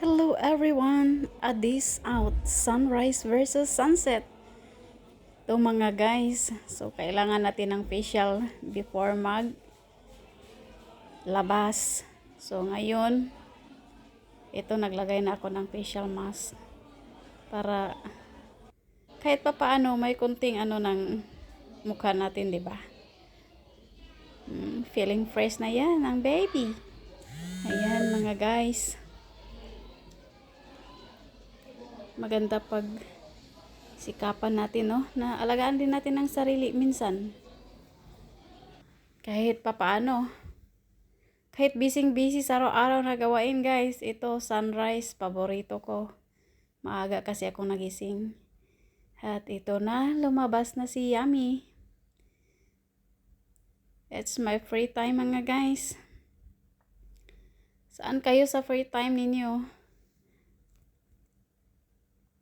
Hello everyone! A this out, sunrise versus sunset. Ito mga guys, so kailangan natin ng facial before mag labas. So ngayon, ito naglagay na ako ng facial mask para kahit pa paano may kunting ng mukha natin, 'di ba? Feeling fresh na 'yan ang baby. Ayan mga guys. Maganda pag sikapan natin, no? Na alagaan din natin ang sarili minsan. Kahit papaano. Kahit busy sa araw-araw na gawain, guys. Ito, sunrise, paborito ko. Maaga kasi akong nagising. At ito na, lumabas na si Yummy. It's my free time mga guys. Saan kayo sa free time ninyo?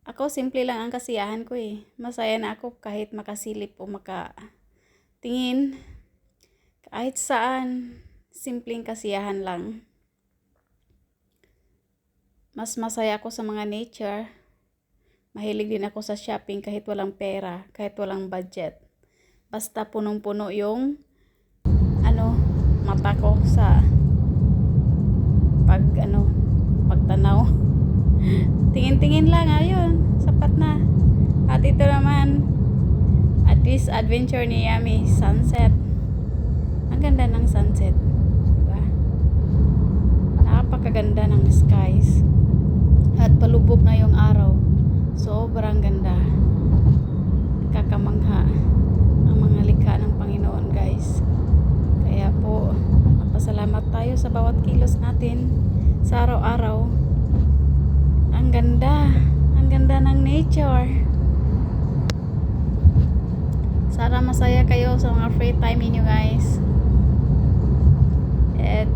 Ako, simple lang ang kasiyahan ko eh. Masaya na ako kahit makasilip o makatingin. Kahit saan, simpleng kasiyahan lang. Mas masaya ako sa mga nature. Mahilig din ako sa shopping kahit walang pera, kahit walang budget. Basta punong-puno yung mata ko sa pagtanaw. Tingin-tingin lang, ayun, sapat na. At ito naman, at this adventure ni Yummy, sunset. Ang ganda ng sunset, diba? Napakaganda ng skies. At palubog na yung araw. Sobrang ganda. Kakamangha ang mga likha ng Panginoon, guys. Kaya po, magpasalamat tayo sa bawat kilos natin sa araw-araw. Ang ganda ng nature. Sana masaya kayo sa mga free time niyo, guys. At